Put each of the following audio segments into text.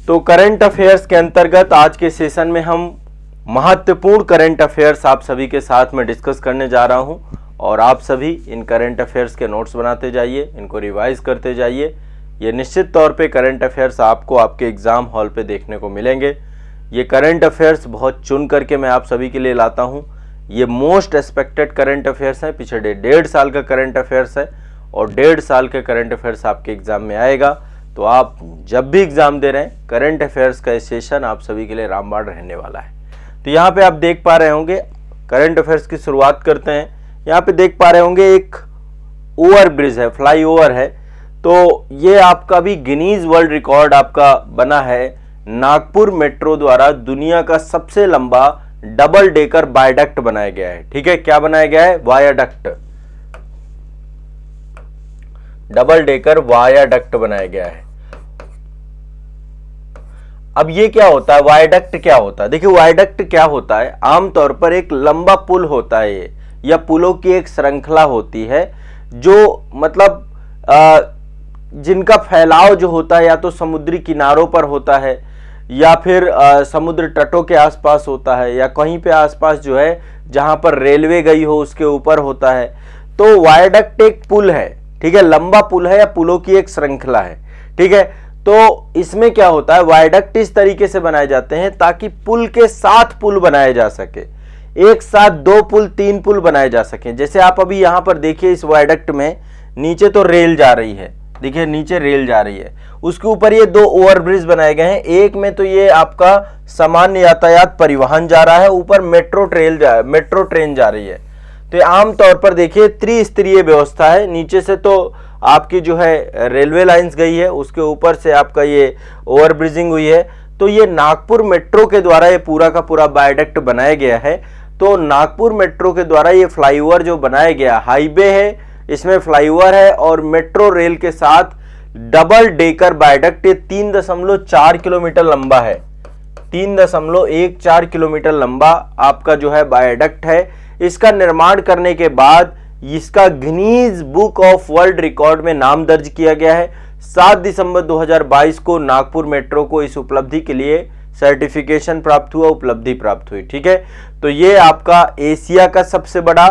तो current affairs के अंतर्गत आज के सेशन में हम महत्वपूर्ण करंट अफेयर्स आप सभी के साथ में डिस्कस करने जा रहा हूं और आप सभी इन करंट अफेयर्स के नोट्स बनाते जाइए, इनको रिवाइज करते जाइए। ये निश्चित तौर पे करंट अफेयर्स आपको आपके एग्ज़ाम हॉल पे देखने को मिलेंगे। ये करंट अफेयर्स बहुत चुन करके मैं आप सभी के लिए लाता हूँ। ये मोस्ट एक्सपेक्टेड करंट अफेयर्स हैं, पिछले 1.5 साल का करंट अफेयर्स है और 1.5 साल के करंट अफेयर्स आपके एग्ज़ाम में आएगा। तो आप जब भी एग्ज़ाम दे रहे हैं, करंट अफेयर्स का सेशन आप सभी के लिए रामबाण रहने वाला है। तो यहाँ पे आप देख पा रहे होंगे, करंट अफेयर्स की शुरुआत करते हैं। यहाँ पे देख पा रहे होंगे एक ओवर ब्रिज है, फ्लाई ओवर है। तो ये आपका भी गिनीज वर्ल्ड रिकॉर्ड आपका बना है। नागपुर मेट्रो द्वारा दुनिया का सबसे लंबा डबल डेकर वायडक्ट बनाया गया है। ठीक है, क्या बनाया गया है? वायाडक्ट, डबल डेकर वायाडक्ट बनाया गया है। अब ये क्या होता है? वायडक्ट क्या होता है? देखिए, वायडक्ट क्या होता है? आमतौर पर एक लंबा पुल होता है ये, या पुलों की एक श्रृंखला होती है जो मतलब जिनका फैलाव जो होता है या तो समुद्री किनारों पर होता है या फिर समुद्र तटों के आसपास होता है या कहीं पे आसपास जो है जहां पर रेलवे गई हो उसके ऊपर होता है। तो वायडक्ट एक पुल है, ठीक है, लंबा पुल है या पुलों की एक श्रृंखला है। ठीक है, तो इसमें क्या होता है? वायडक्ट इस तरीके से बनाए जाते हैं ताकि पुल के साथ पुल बनाए जा सके, एक साथ 2 पुल 3 पुल बनाए जा सके। जैसे आप अभी यहां पर देखिए, इस वायडक्ट में नीचे तो रेल जा रही है, देखिए नीचे रेल जा रही है, उसके ऊपर ये 2 ओवरब्रिज बनाए गए हैं। एक में तो ये आपका सामान्य यातायात परिवहन जा रहा है, ऊपर मेट्रो ट्रेन जा रही है। तो आमतौर पर देखिए त्रिस्तरीय व्यवस्था है। नीचे से तो आपकी जो है रेलवे लाइंस गई है, उसके ऊपर से आपका ये ओवरब्रिजिंग हुई है। तो ये नागपुर मेट्रो के द्वारा ये पूरा का पूरा वायडक्ट बनाया गया है। तो नागपुर मेट्रो के द्वारा ये फ्लाईओवर जो बनाया गया, हाईवे है, इसमें फ्लाईओवर है और मेट्रो रेल के साथ डबल डेकर वायडक्ट, ये 3.4 किलोमीटर लंबा है। 3.14 किलोमीटर लंबा आपका जो है वायडक्ट है। इसका निर्माण करने के बाद इसका Guinness book of world record में नाम दर्ज किया गया है। 7 दिसंबर 2022 को नागपुर मेट्रो को इस उपलब्धि के लिए सर्टिफिकेशन प्राप्त हुआ, उपलब्धि प्राप्त हुई। ठीक है, तो ये आपका एशिया का सबसे बड़ा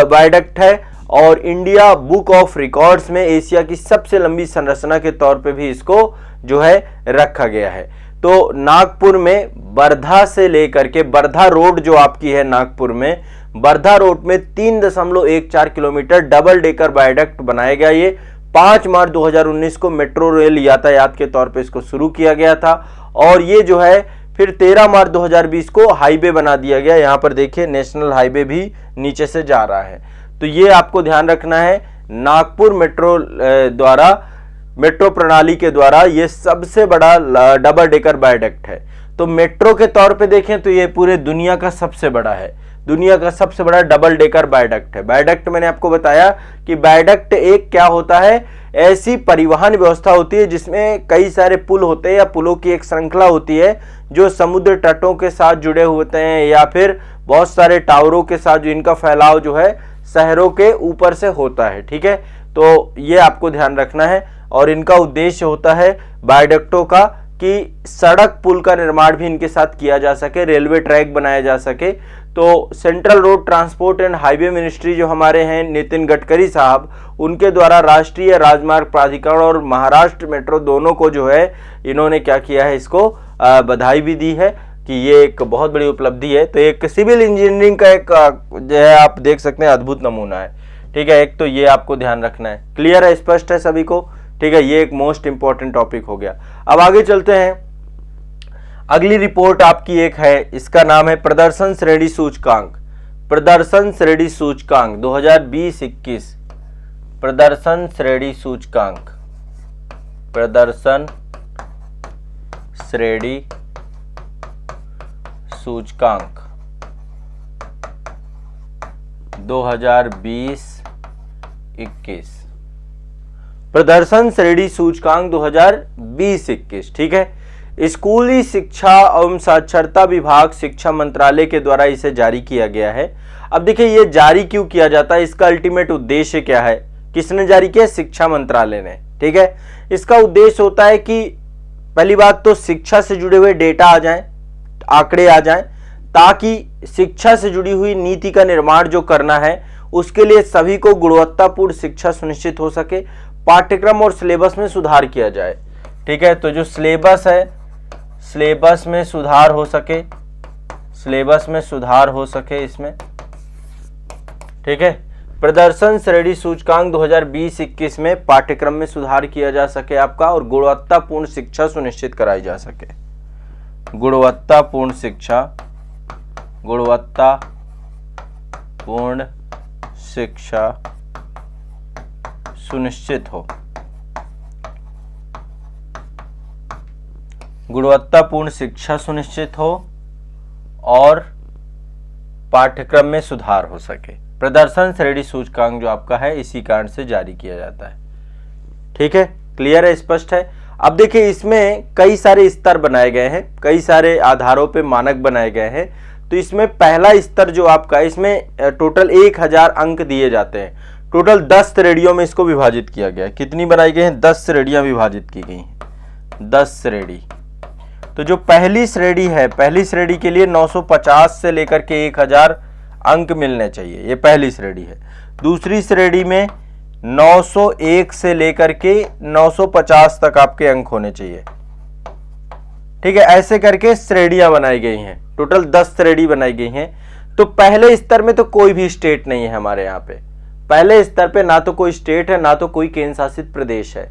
वायडक्ट है और इंडिया बुक ऑफ रिकॉर्ड्स में एशिया की सबसे लंबी संरचना के तौर पे भी इसको जो है रखा गया है। तो नागपुर में वर्धा से लेकर के वर्धा रोड जो आपकी है नागपुर में, वर्धा रोड में 3.14 किलोमीटर डबल डेकर वायडक्ट बनाया गया। ये 5 मार्च 2019 को मेट्रो रेल यातायात के तौर पे इसको शुरू किया गया था और ये जो है फिर 13 मार्च 2020 को हाईवे बना दिया गया। यहाँ पर देखिए नेशनल हाईवे भी नीचे से जा रहा है। तो ये आपको ध्यान रखना है, नागपुर मेट्रो द्वारा, मेट्रो प्रणाली के द्वारा ये सबसे बड़ा डबल डेकर वायडक्ट है। तो मेट्रो के तौर पे देखें तो ये पूरे दुनिया का सबसे बड़ा है, दुनिया का सबसे बड़ा डबल डेकर वायडक्ट है। वायडक्ट मैंने आपको बताया कि वायडक्ट एक क्या होता है? ऐसी परिवहन व्यवस्था होती है जिसमें कई सारे पुल होते हैं या पुलों की एक श्रृंखला होती है जो समुद्र तटों के साथ जुड़े होते हैं या फिर बहुत सारे टावरों के साथ, जो इनका फैलाव जो है शहरों के ऊपर से होता है। ठीक है, तो ये आपको ध्यान रखना है और इनका उद्देश्य होता है वायडक्टों का कि सड़क पुल का निर्माण भी इनके साथ किया जा सके, रेलवे ट्रैक बनाया जा सके। तो central road transport and highway ministry जो हमारे हैं नितिन गडकरी साहब, उनके द्वारा राष्ट्रीय राजमार्ग प्राधिकरण और महाराष्ट्र मेट्रो दोनों को जो है इन्होंने क्या किया है, इसको बधाई भी दी है कि ये एक बहुत बड़ी उपलब्धि है। तो एक सिविल इंजीनियरिंग का एक जो है आप देख सकते हैं अद्भुत नमूना है। ठीक है, एक तो ये आपको ध्यान रखना है। क्लियर है, स्पष्ट है सभी को? ठीक है, ये एक मोस्ट इंपॉर्टेंट टॉपिक हो गया। अब आगे चलते हैं। अगली रिपोर्ट आपकी एक है, इसका नाम है प्रदर्शन श्रेणी सूचकांक। प्रदर्शन श्रेणी सूचकांक 2020-21, प्रदर्शन श्रेणी सूचकांक, प्रदर्शन श्रेणी सूचकांक 2020-21, प्रदर्शन श्रेणी सूचकांक 2020-21। ठीक है, स्कूली शिक्षा एवं साक्षरता विभाग शिक्षा मंत्रालय के द्वारा इसे जारी किया गया है। अब देखिए ये जारी क्यों किया जाता है, इसका अल्टीमेट उद्देश्य क्या है, किसने जारी किया? शिक्षा मंत्रालय ने। ठीक है, इसका उद्देश्य होता है कि पहली बात तो शिक्षा से जुड़े हुए डेटा आ जाएं, आंकड़े आ जाएं, ताकि शिक्षा से जुड़ी हुई नीति का निर्माण जो करना है उसके लिए सभी को गुणवत्तापूर्ण शिक्षा सुनिश्चित हो सके, पाठ्यक्रम और सिलेबस में सुधार किया जाए। ठीक है, तो जो सिलेबस है, सिलेबस में सुधार हो सके, सिलेबस में सुधार हो सके इसमें। ठीक है, प्रदर्शन श्रेणी सूचकांक 2020-21 में पाठ्यक्रम में सुधार किया जा सके आपका, और गुणवत्तापूर्ण शिक्षा सुनिश्चित कराई जा सके। गुणवत्तापूर्ण शिक्षा, गुणवत्तापूर्ण शिक्षा सुनिश्चित हो, गुणवत्तापूर्ण शिक्षा सुनिश्चित हो और पाठ्यक्रम में सुधार हो सके। प्रदर्शन श्रेणी सूचकांक जो आपका है इसी कारण से जारी किया जाता है। ठीक है, क्लियर है, स्पष्ट है। अब देखिए इसमें कई सारे स्तर बनाए गए हैं, कई सारे आधारों पे मानक बनाए गए हैं। तो इसमें पहला स्तर जो आपका, इसमें टोटल 1000 अंक दिए जाते हैं। टोटल 10 श्रेणियों में इसको विभाजित किया गया है। कितनी बनाई गई हैं? 10 श्रेणियां विभाजित की गई हैं, 10 श्रेणी। तो जो पहली श्रेणी है, पहली श्रेणी के लिए 950 से लेकर के 1000 अंक मिलने चाहिए, ये पहली श्रेणी है। दूसरी श्रेणी में 901 से लेकर के 950 तक आपके अंक होने चाहिए। ठीक है, ऐसे करके श्रेणियां बनाई गई हैं, टोटल 10 श्रेणी बनाई गई हैं। तो पहले स्तर में तो कोई भी स्टेट नहीं है हमारे यहाँ पे, पहले स्तर पे ना तो कोई स्टेट है, ना तो कोई केंद्र शासित प्रदेश है।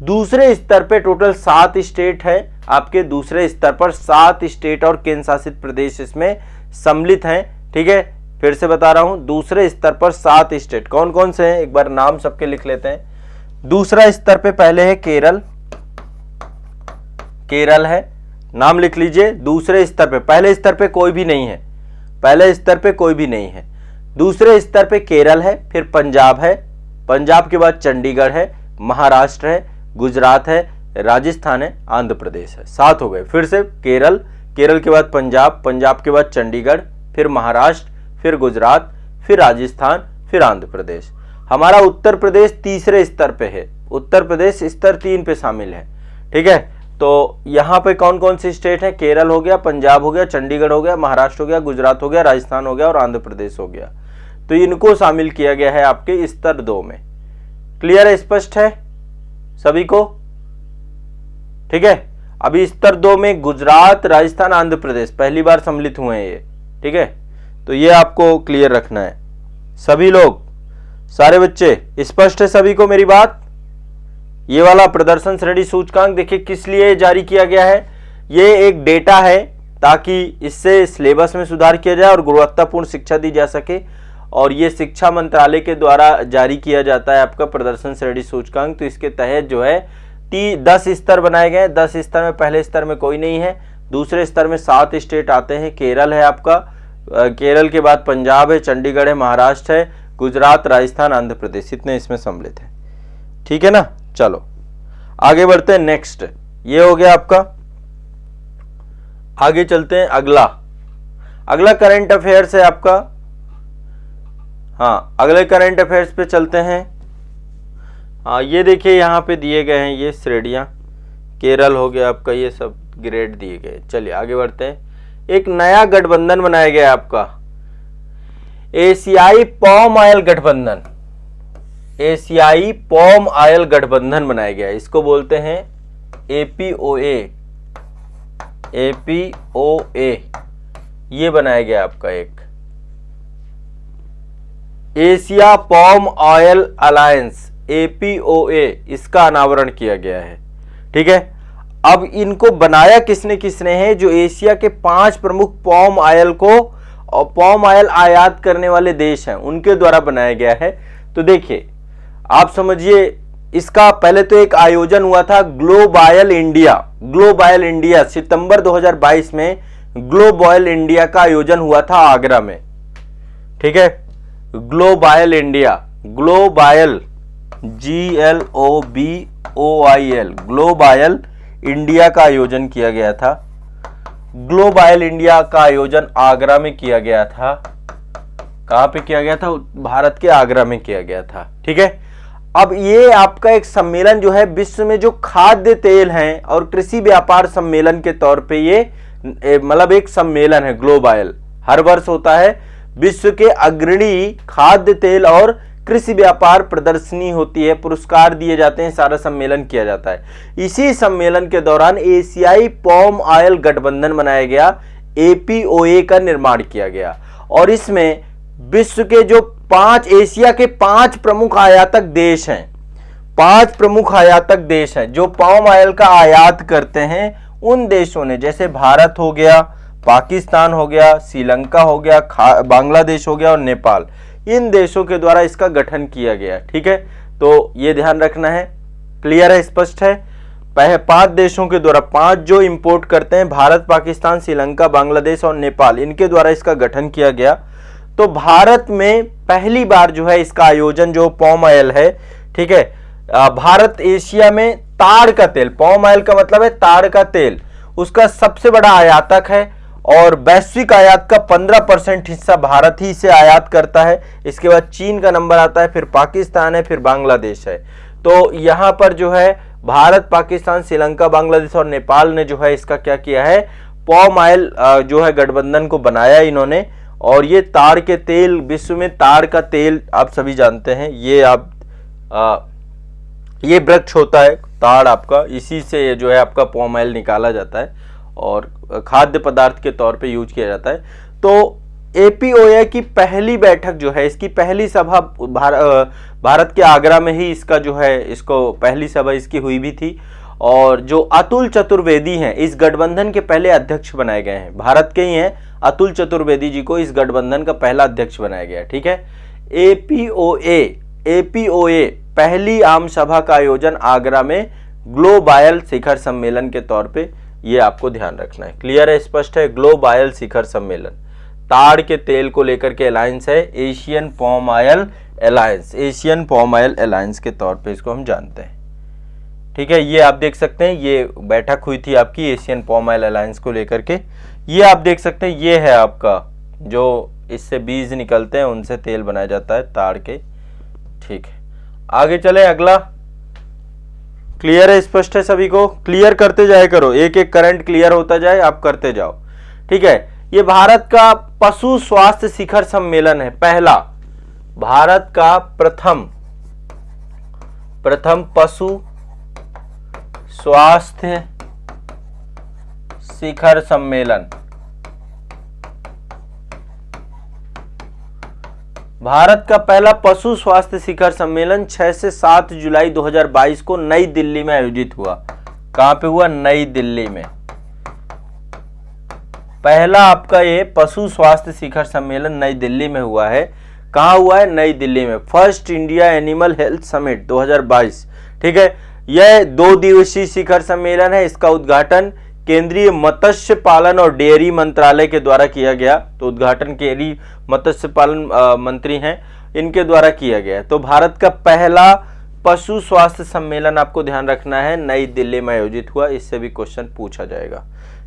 दूसरे स्तर पे टोटल 7 स्टेट है आपके, दूसरे स्तर पर 7 स्टेट और केंद्र शासित प्रदेश इसमें सम्मिलित हैं। ठीक है, फिर से बता रहा हूं, दूसरे स्तर पर 7 स्टेट, कौन कौन से हैं एक बार नाम सबके लिख लेते हैं। दूसरा स्तर पे पहले है केरल, केरल है, नाम लिख लीजिए। दूसरे स्तर पे, पहले स्तर पे कोई भी नहीं है, पहले स्तर पे कोई भी नहीं है। दूसरे स्तर पे केरल है, फिर पंजाब है, पंजाब के बाद चंडीगढ़ है, महाराष्ट्र है, गुजरात है, राजस्थान है, आंध्र प्रदेश है। 7 हो गए। फिर से केरल, केरल के बाद पंजाब, पंजाब के बाद चंडीगढ़, फिर महाराष्ट्र, फिर गुजरात, फिर राजस्थान, फिर आंध्र प्रदेश। हमारा उत्तर प्रदेश तीसरे स्तर पे है, उत्तर प्रदेश स्तर 3 पे शामिल है। ठीक है, तो यहाँ पे कौन कौन सी स्टेट है? केरल हो गया, पंजाब हो गया, चंडीगढ़ हो गया, महाराष्ट्र हो गया, गुजरात हो गया, राजस्थान हो गया और आंध्र प्रदेश हो गया। तो इनको शामिल किया गया है आपके स्तर 2 में। क्लियर है, स्पष्ट है सभी को? ठीक है, अभी स्तर 2 में गुजरात, राजस्थान, आंध्र प्रदेश पहली बार सम्मिलित हुए हैं ये। ठीक है, तो ये आपको क्लियर रखना है। सभी लोग, सारे बच्चे, स्पष्ट है सभी को मेरी बात? ये वाला प्रदर्शन श्रेणी सूचकांक देखिए किस लिए जारी किया गया है। ये एक डेटा है ताकि इससे सिलेबस में सुधार किया जाए और गुणवत्तापूर्ण शिक्षा दी जा सके, और ये शिक्षा मंत्रालय के द्वारा जारी किया जाता है आपका प्रदर्शन श्रेणी सूचकांक। तो इसके तहत जो है 10 स्तर बनाए गए। 10 स्तर में पहले स्तर में कोई नहीं है, दूसरे स्तर में 7 स्टेट आते हैं। केरल है आपका, केरल के बाद पंजाब है, चंडीगढ़ है, महाराष्ट्र है, गुजरात, राजस्थान, आंध्र प्रदेश, इतने इसमें सम्मिलित है। ठीक है ना, चलो आगे बढ़ते हैं। नेक्स्ट ये हो गया आपका, आगे चलते हैं। अगला करंट अफेयर्स है आपका। हाँ, अगले करंट अफेयर्स पे चलते हैं। हाँ, ये देखिए यहाँ पे दिए गए हैं ये श्रेणियाँ। केरल हो गया आपका, ये सब ग्रेड दिए गए। चलिए आगे बढ़ते हैं। एक नया गठबंधन बनाया गया आपका, एशियाई पॉम ऑयल गठबंधन। एशियाई पॉम ऑयल गठबंधन बनाया गया, इसको बोलते हैं APOA। APOA ये बनाया गया आपका एक एशिया पॉम ऑयल अलायंस, APOA, इसका अनावरण किया गया है। ठीक है, अब इनको बनाया किसने है? जो एशिया के 5 प्रमुख पॉम ऑयल को और पॉम ऑयल आयात करने वाले देश हैं, उनके द्वारा बनाया गया है। तो देखिए आप समझिए, इसका पहले तो एक आयोजन हुआ था Globe oil India. Globe oil India सितंबर 2022 में ग्लोब ऑयल इंडिया का आयोजन हुआ था आगरा में। ठीक है, globe oil India, Globe oil GLOBOIL, globe oil India का आयोजन किया गया था। ग्लोब ऑयल इंडिया का आयोजन आगरा में किया गया था। कहां पे किया गया था? भारत के आगरा में किया गया था। ठीक है, अब ये आपका एक सम्मेलन जो है विश्व में जो खाद्य तेल हैं और कृषि व्यापार सम्मेलन के तौर पे ये मतलब एक सम्मेलन है ग्लोबल, हर वर्ष होता है। विश्व के अग्रणी खाद्य तेल और कृषि व्यापार प्रदर्शनी होती है, पुरस्कार दिए जाते हैं, सारा सम्मेलन किया जाता है। इसी सम्मेलन के दौरान एशियाई पॉम ऑयल गठबंधन बनाया गया, एपीओए का निर्माण किया गया और इसमें विश्व के जो एशिया के 5 प्रमुख आयातक देश हैं, 5 प्रमुख आयातक देश हैं जो पॉम ऑयल का आयात करते हैं। उन देशों ने, जैसे भारत हो गया, पाकिस्तान हो गया, श्रीलंका हो गया, बांग्लादेश हो गया और नेपाल, इन देशों के द्वारा इसका गठन किया गया। ठीक है, तो ये ध्यान रखना है। क्लियर है, स्पष्ट है। 5 देशों के द्वारा, 5 जो इंपोर्ट करते हैं, भारत, पाकिस्तान, श्रीलंका, बांग्लादेश और नेपाल, इनके द्वारा इसका गठन किया गया। तो भारत में पहली बार जो है इसका आयोजन, जो पॉम ऑयल है, ठीक है, भारत एशिया में ताड़ का तेल, पॉम ऑयल का मतलब है ताड़ का तेल, उसका सबसे बड़ा आयातक है और वैश्विक आयात का 15% हिस्सा भारत ही से आयात करता है। इसके बाद चीन का नंबर आता है, फिर पाकिस्तान है, फिर बांग्लादेश है। तो यहां पर जो है भारत, पाकिस्तान, श्रीलंका, बांग्लादेश और नेपाल ने जो है इसका क्या किया है, पॉम ऑयल जो है गठबंधन को बनाया इन्होंने। और ये ताड़ के तेल, विश्व में ताड़ का तेल आप सभी जानते हैं, ये ये वृक्ष होता है ताड़ आपका, इसी से जो है आपका पॉम ऑयल निकाला जाता है और खाद्य पदार्थ के तौर पे यूज किया जाता है। तो एपीओए की पहली बैठक जो है, इसकी पहली सभा भारत के आगरा में ही इसका जो है, इसको पहली सभा इसकी हुई भी थी। और जो अतुल चतुर्वेदी हैं, इस गठबंधन के पहले अध्यक्ष बनाए गए हैं, भारत के ही हैं, अतुल चतुर्वेदी जी को इस गठबंधन का पहला अध्यक्ष बनाया गया। ठीक है, एपीओए पहली आम सभा का आयोजन आगरा में ग्लोबल शिखर सम्मेलन के तौर पे, ये आपको ध्यान रखना है। क्लियर है, स्पष्ट है। ग्लोबल शिखर सम्मेलन ताड़ के तेल को लेकर के अलायंस है, Asian palm oil alliance, Asian palm oil alliance के तौर पे इसको हम जानते हैं। ठीक है, ये आप देख सकते हैं, ये बैठक हुई थी आपकी एशियन पॉम ऑयल अलायंस को लेकर के। ये आप देख सकते हैं, ये है आपका जो इससे बीज निकलते हैं, उनसे तेल बनाया जाता है ताड़ के। ठीक है, आगे चले, अगला। क्लियर है, स्पष्ट है सभी को? क्लियर करते जाए करो, एक एक करंट क्लियर होता जाए, आप करते जाओ। ठीक है, ये भारत का पशु स्वास्थ्य शिखर सम्मेलन है, पहला, भारत का प्रथम पशु स्वास्थ्य शिखर सम्मेलन। भारत का पहला पशु स्वास्थ्य शिखर सम्मेलन 6 से 7 जुलाई 2022 को नई दिल्ली में आयोजित हुआ। कहां पे हुआ? नई दिल्ली में। पहला आपका ये पशु स्वास्थ्य शिखर सम्मेलन नई दिल्ली में हुआ है। कहां हुआ है? नई दिल्ली में। First India animal health summit 2022। ठीक है, यह 2 दिवसीय शिखर सम्मेलन है। इसका उद्घाटन केंद्रीय मत्स्य पालन और डेयरी मंत्रालय के द्वारा किया गया। तो उद्घाटन केंद्रीय मत्स्य पालन मंत्री हैं, इनके द्वारा किया गया। तो भारत का पहला पशु स्वास्थ्य सम्मेलन आपको ध्यान रखना है, नई दिल्ली में आयोजित हुआ। इससे भी क्वेश्चन पूछा जाएगा।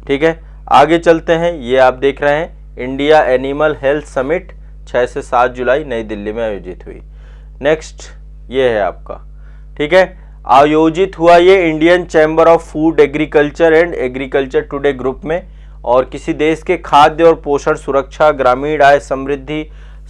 ठीक है, आगे चलते हैं। ये आप देख रहे हैं इंडिया एनिमल हेल्थ समिट 6 से 7 जुलाई नई दिल्ली में आयोजित हुई। नेक्स्ट ये है आपका, ठीक है, आयोजित हुआ ये Indian chamber of food agriculture and agriculture today group में। और किसी देश के खाद्य और पोषण सुरक्षा, ग्रामीण आय समृद्धि,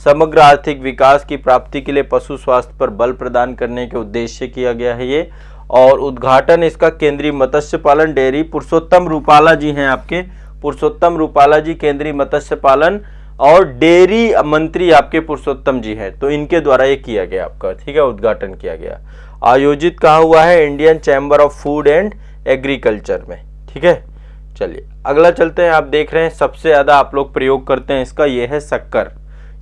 समग्र आर्थिक विकास की प्राप्ति के लिए पशु स्वास्थ्य पर बल प्रदान करने के उद्देश्य से किया गया है ये। और उद्घाटन इसका केंद्रीय मत्स्य पालन डेयरी पुरुषोत्तम रूपाला जी हैं आपके, पुरुषोत्तम रूपाला जी केंद्रीय मत्स्य पालन और डेयरी मंत्री आपके पुरुषोत्तम जी हैं। तो इनके द्वारा ये किया गया आपका, ठीक है, उद्घाटन किया गया। आयोजित कहाँ हुआ है? Indian chamber of food and agriculture में। ठीक है, चलिए अगला चलते हैं। आप देख रहे हैं सबसे ज़्यादा आप लोग प्रयोग करते हैं इसका, ये है शक्कर।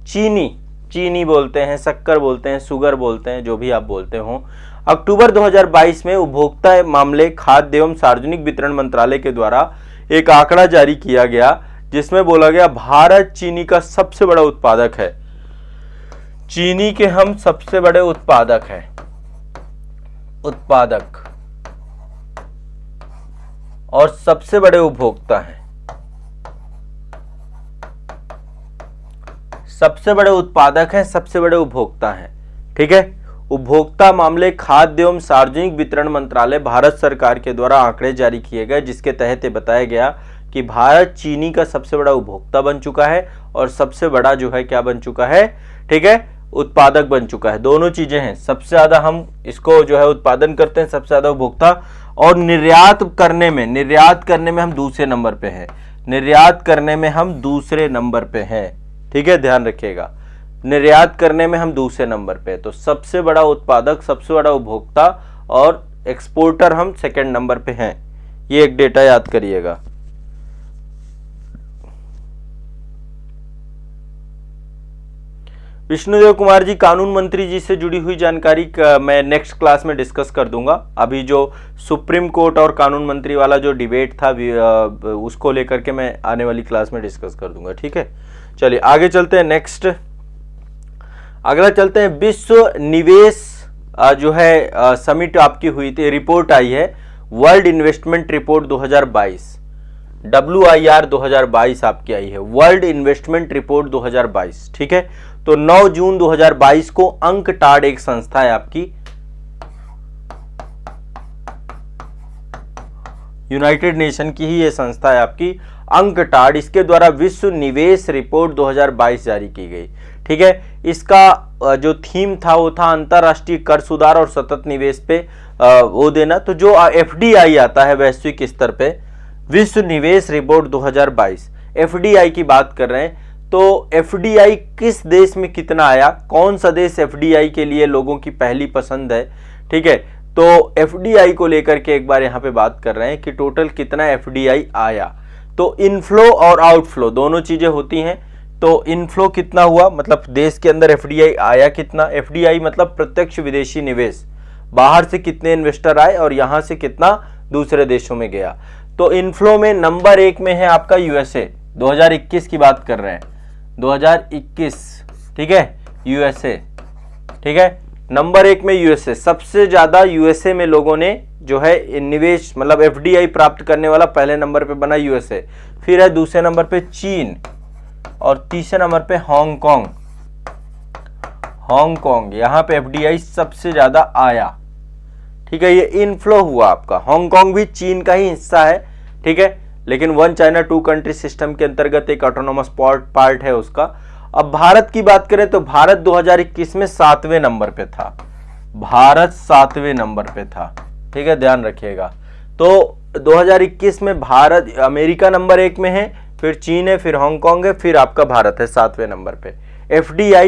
चीनी बोलते हैं, शक्कर बोलते हैं, शुगर बोलते हैं, जो भी आप बोलते हो। अक्टूबर 2022 में उपभोक्ता मामले, खाद्य एवं सार्वजनिक वितरण मंत्रालय के द्वारा एक आंकड़ा जारी किया गया, जिसमें बोला गया भारत चीनी का सबसे बड़ा उत्पादक है। चीनी के हम सबसे बड़े उत्पादक हैं, और सबसे बड़े उपभोक्ता हैं, सबसे बड़े उत्पादक हैं, सबसे बड़े उपभोक्ता हैं। ठीक है, उपभोक्ता मामले, खाद्य एवं सार्वजनिक वितरण मंत्रालय, भारत सरकार के द्वारा आंकड़े जारी किए गए, जिसके तहत ये बताया गया कि भारत चीनी का सबसे बड़ा उपभोक्ता बन चुका है और सबसे बड़ा जो है क्या बन चुका है, ठीक है, उत्पादक बन चुका है। दोनों चीजें हैं, सबसे ज्यादा हम इसको जो है उत्पादन करते हैं, सबसे ज्यादा उपभोक्ता, और निर्यात करने में हम दूसरे नंबर पे हैं, निर्यात करने में हम दूसरे नंबर पे हैं, ठीक है, ध्यान रखिएगा, निर्यात करने में हम दूसरे नंबर पे। तो सबसे बड़ा उत्पादक, सबसे बड़ा उपभोक्ता और एक्सपोर्टर हम सेकंड नंबर पे हैं। ये एक डेटा याद करिएगा। विष्णुदेव कुमार जी, कानून मंत्री जी से जुड़ी हुई जानकारी मैं नेक्स्ट क्लास में डिस्कस कर दूंगा। अभी जो सुप्रीम कोर्ट और कानून मंत्री वाला जो डिबेट था उसको लेकर के मैं आने वाली क्लास में डिस्कस कर दूंगा, ठीक है। चलिए आगे चलते हैं। नेक्स्ट अगला चलते हैं, विश्व निवेश जो है समिट आपकी हुई थी, रिपोर्ट आई है वर्ल्ड इन्वेस्टमेंट रिपोर्ट 2022, WIR 2022 आपकी आई है, वर्ल्ड इन्वेस्टमेंट रिपोर्ट 2022, ठीक है। तो 9 जून 2022 को अंकटाड एक संस्था है आपकी, यूनाइटेड नेशन की ही ये संस्था है आपकी अंकटाड, इसके द्वारा विश्व निवेश रिपोर्ट 2022 जारी की गई, ठीक है। इसका जो थीम था वो था अंतरराष्ट्रीय कर सुधार और सतत निवेश पे वो देना। तो जो FDI आता है वैश्विक स्तर पे, विश्व निवेश रिपोर्ट 2022, FDI की बात कर रहे हैं। तो FDI किस देश में कितना आया, कौन सा देश FDI के लिए लोगों की पहली पसंद है, ठीक है। तो FDI को लेकर के एक बार यहाँ पे बात कर रहे हैं कि टोटल कितना FDI आया। तो इनफ्लो और आउटफ्लो दोनों चीजें होती हैं। तो इनफ्लो कितना हुआ, मतलब देश के अंदर FDI आया कितना, FDI मतलब प्रत्यक्ष विदेशी निवेश, बाहर से कितने इन्वेस्टर आए और यहां से कितना दूसरे देशों में गया। तो इनफ्लो में नंबर 1 में है आपका USA, 2021 की बात कर रहे हैं, 2021, ठीक है, USA, ठीक है, नंबर 1 में USA, सबसे ज्यादा USA में लोगों ने जो है निवेश मतलब FDI प्राप्त करने वाला पहले नंबर पे बना USA, फिर है दूसरे नंबर पे चीन और तीसरे नंबर पे हांगकांग, यहां पे FDI सबसे ज्यादा आया, ठीक है। ये इनफ्लो हुआ आपका, हांगकांग भी चीन का ही हिस्सा है, ठीक है, लेकिन 1 चाइना 2 कंट्री सिस्टम के अंतर्गत एक ऑटोनोमस पार्ट है उसका। अब भारत की बात करें तो भारत 2021 में 7वें नंबर पे था, भारत 7वें नंबर पे था, ठीक है, ध्यान रखिएगा। तो 2021 में भारत, अमेरिका नंबर 1 में है, फिर चीन है, फिर हांगकांग है, फिर आपका भारत है 7वें नंबर पे FDI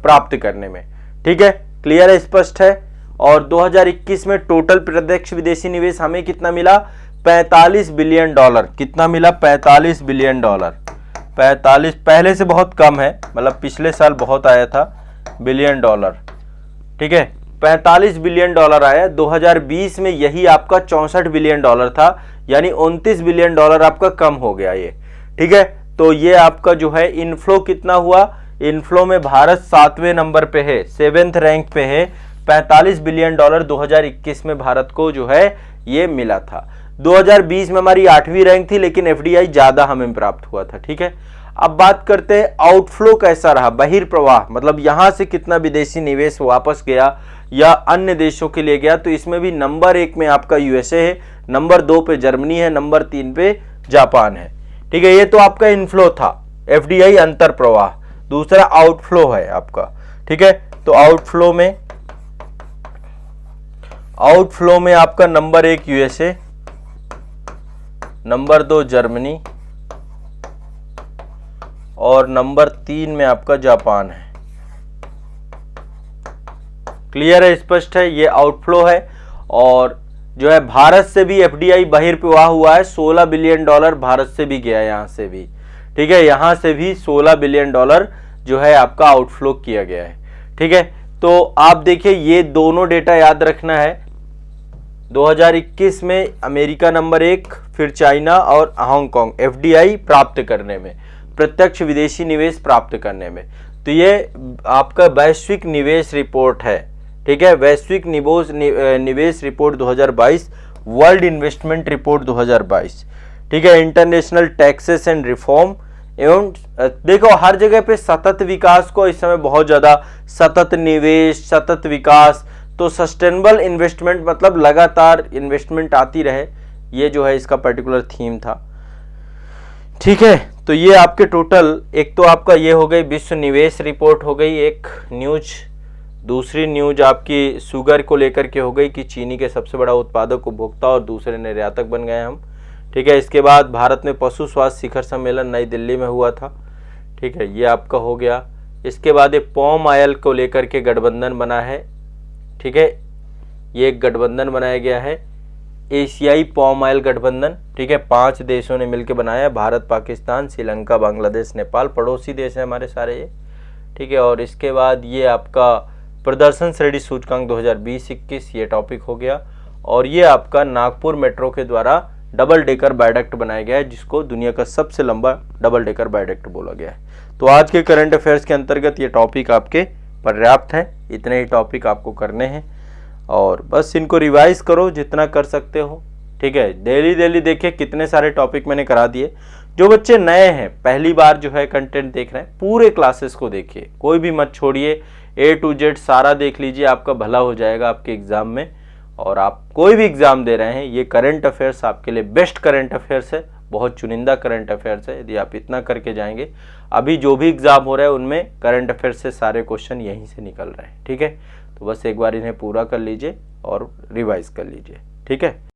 प्राप्त करने में, ठीक है, क्लियर है, स्पष्ट है। और 2021 में टोटल प्रत्यक्ष विदेशी निवेश हमें कितना मिला, $45 बिलियन। कितना मिला, $45 बिलियन। 45 पहले से बहुत कम है, मतलब पिछले साल बहुत आया था बिलियन डॉलर, ठीक है, $45 बिलियन आया। 2020 में यही आपका $64 बिलियन था, यानी $29 बिलियन आपका कम हो गया ये, ठीक है। तो ये आपका जो है इनफ्लो कितना हुआ, इनफ्लो में भारत 7वें नंबर पे है, 7th रैंक पे है, $45 बिलियन 2021 में भारत को जो है ये मिला था। 2020 में हमारी 8वीं रैंक थी, लेकिन FDI ज्यादा हमें प्राप्त हुआ था, ठीक है। अब बात करते हैं आउटफ्लो कैसा रहा, बहिर्प्रवाह, मतलब यहां से कितना विदेशी निवेश वापस गया या अन्य देशों के लिए गया। तो इसमें भी नंबर 1 में आपका USA है, नंबर 2 पे जर्मनी है, नंबर 3 पे जापान है, ठीक है। ये तो आपका इनफ्लो था, FDI अंतर प्रवाह। दूसरा आउटफ्लो है आपका, ठीक है। तो आउटफ्लो में आपका नंबर 1 USA, नंबर 2 जर्मनी और नंबर 3 में आपका जापान है, क्लियर है, स्पष्ट है, ये आउटफ्लो है। और जो है भारत से भी FDI बहिर्प्रवाह हुआ है, $16 बिलियन भारत से भी गया, यहां से भी, ठीक है, यहां से भी $16 बिलियन जो है आपका आउटफ्लो किया गया है, ठीक है। तो आप देखिए ये दोनों डेटा याद रखना है, 2021 में अमेरिका नंबर 1, फिर चाइना और हांगकांग FDI प्राप्त करने में, प्रत्यक्ष विदेशी निवेश प्राप्त करने में। तो ये आपका वैश्विक निवेश रिपोर्ट है, ठीक है, वैश्विक निवेश रिपोर्ट 2022, वर्ल्ड इन्वेस्टमेंट रिपोर्ट 2022, ठीक है। इंटरनेशनल टैक्सेस एंड रिफॉर्म, एवं देखो हर जगह पे सतत विकास को इस समय बहुत ज्यादा, सतत निवेश, सतत विकास, तो सस्टेनेबल इन्वेस्टमेंट मतलब लगातार इन्वेस्टमेंट आती रहे, ये जो है इसका पर्टिकुलर थीम था। ठीक है, तो ये आपके टोटल, एक तो आपका ये हो गई विश्व निवेश रिपोर्ट हो गई एक न्यूज, दूसरी न्यूज आपकी शुगर को लेकर के हो गई कि चीनी के सबसे बड़ा उत्पादक, उपभोक्ता और दूसरे निर्यातक बन गए हम। ठीक है, इसके बाद भारत में पशु स्वास्थ्य शिखर सम्मेलन नई दिल्ली में हुआ था। ठीक है, ये आपका हो गया। इसके बाद एक पॉम ऑयल को लेकर के गठबंधन बना है। ठीक है, ये एक गठबंधन बनाया गया है, एशियाई पॉम ऑयल गठबंधन। ठीक है, 5 देशों ने मिलकर बनाया, भारत, पाकिस्तान, श्रीलंका, बांग्लादेश, नेपाल, पड़ोसी देश हैं हमारे सारे ये। ठीक है, और इसके बाद ये आपका प्रदर्शन श्रेणी सूचकांक 2020-21, ये टॉपिक हो गया। और ये आपका नागपुर मेट्रो के द्वारा डबल डेकर वायडक्ट बनाया गया है, जिसको दुनिया का सबसे लंबा डबल डेकर वायडक्ट बोला गया है। तो आज के करंट अफेयर्स के अंतर्गत ये टॉपिक आपके पर्याप्त है, इतने ही टॉपिक आपको करने हैं और बस इनको रिवाइज करो जितना कर सकते हो। ठीक है, डेली देखिए कितने सारे टॉपिक मैंने करा दिए। जो बच्चे नए हैं, पहली बार जो है कंटेंट देख रहे हैं, पूरे क्लासेस को देखिए, कोई भी मत छोड़िए, A to Z सारा देख लीजिए, आपका भला हो जाएगा आपके एग्जाम में। और आप कोई भी एग्जाम दे रहे हैं, ये करंट अफेयर्स आपके लिए बेस्ट करंट अफेयर्स है, बहुत चुनिंदा करंट अफेयर्स है। यदि आप इतना करके जाएंगे, अभी जो भी एग्जाम हो रहा है उनमें करंट अफेयर्स से सारे क्वेश्चन यहीं से निकल रहे हैं। ठीक है, तो बस एक बार इन्हें पूरा कर लीजिए और रिवाइज कर लीजिए। ठीक है।